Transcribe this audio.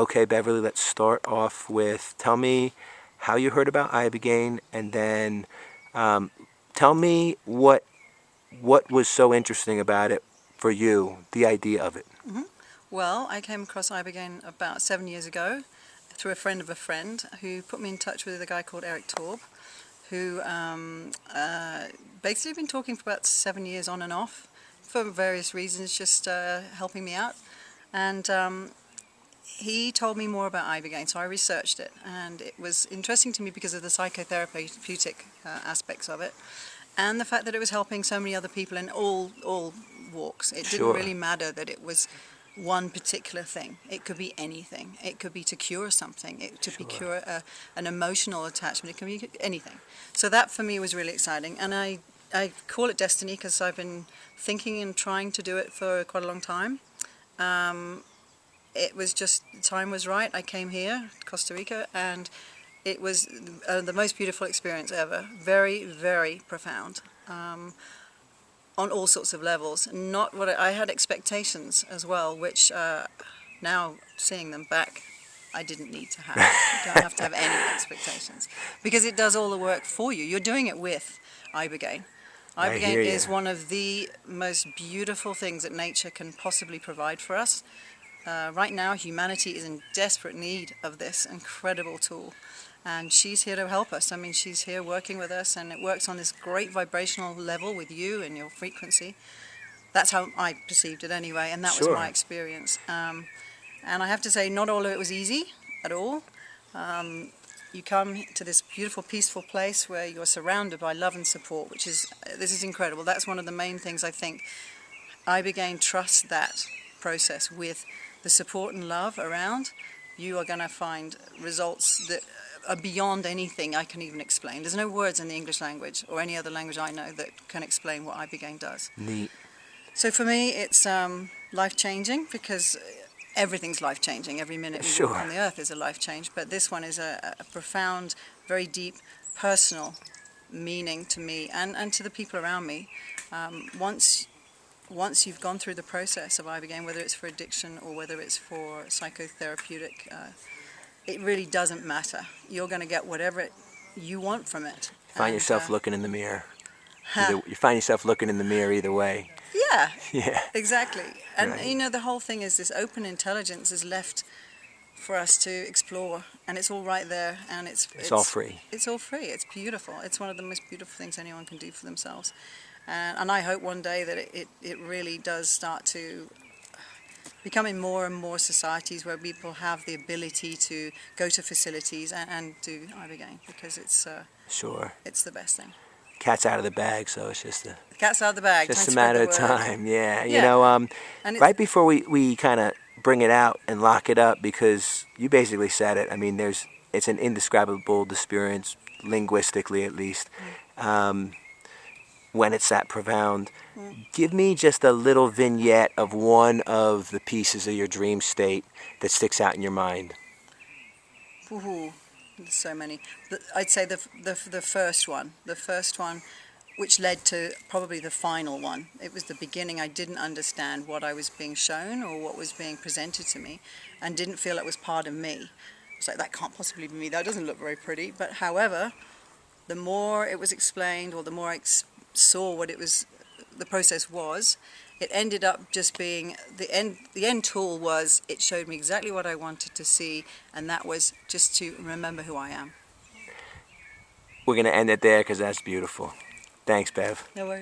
Okay, Beverly, let's start off with, tell me how you heard about Ibogaine, and then tell me what was so interesting about it for you, the idea of it. Well, I came across Ibogaine about 7 years ago through a friend of a friend who put me in touch with a guy called Eric Torb, who basically been talking for about 7 years on and off for various reasons, just helping me out. And he told me more about Ibogaine, so I researched it, and it was interesting to me because of the psychotherapeutic aspects of it, and the fact that it was helping so many other people in all walks. It didn't really matter that it was one particular thing. It could be anything. It could be to cure something. It could be cure an emotional attachment. It can be anything. So that for me was really exciting, and I call it destiny because I've been thinking and trying to do it for quite a long time. It was just, the time was right. I came here, Costa Rica, and it was the most beautiful experience ever. Very, very profound. On all sorts of levels. Not what I had expectations as well, which now seeing them back, I didn't need to have. You don't have to have any expectations because it does all the work for you. You're doing it with Ibogaine. Ibogaine is one of the most beautiful things that nature can possibly provide for us. Right now, humanity is in desperate need of this incredible tool. And she's here to help us. I mean, she's here working with us, and it works on this great vibrational level with you and your frequency. That's how I perceived it anyway, and that was my experience. And I have to say, not all of it was easy at all. You come to this beautiful, peaceful place where you're surrounded by love and support, which is, this is incredible. That's one of the main things I think. Ibogaine trusts that process with the support and love around. You are going to find results that are beyond anything I can even explain. There's no words in the English language or any other language I know that can explain what Ibogaine does. Neat. So for me, it's life-changing because everything's life-changing. Every minute we walk on the earth is a life change, but this one is a profound, very deep, personal meaning to me and to the people around me. Once you've gone through the process of Ibogaine, whether it's for addiction or whether it's for psychotherapeutic, it really doesn't matter. You're going to get whatever you want from it. Find yourself looking in the mirror. You find yourself looking in the mirror either way. Yeah. Yeah. Exactly. And you know, the whole thing is this open intelligence is left for us to explore, and it's all right there, and it's all free. It's all free. It's beautiful. It's one of the most beautiful things anyone can do for themselves. And I hope one day that it really does start to become in more and more societies where people have the ability to go to facilities and do Ibogaine, because it's it's the best thing. Cat's out of the bag, so it's just the cat's out of the bag. Just a matter of time. Yeah. You know, right before we kind of bring it out and lock it up, because you basically said it. I mean, it's an indescribable experience, linguistically at least. When it's that profound. Give me just a little vignette of one of the pieces of your dream state that sticks out in your mind. Ooh, there's so many. I'd say the first one, which led to probably the final one. It was the beginning. I didn't understand what I was being shown or what was being presented to me, and didn't feel it was part of me. It's like, that can't possibly be me. That doesn't look very pretty. But however, the more it was explained, or the more I saw what the process was, it ended up just being the end tool was, it showed me exactly what I wanted to see, and that was just to remember who I am. We're going to end it there because that's beautiful. Thanks, Bev. No worries.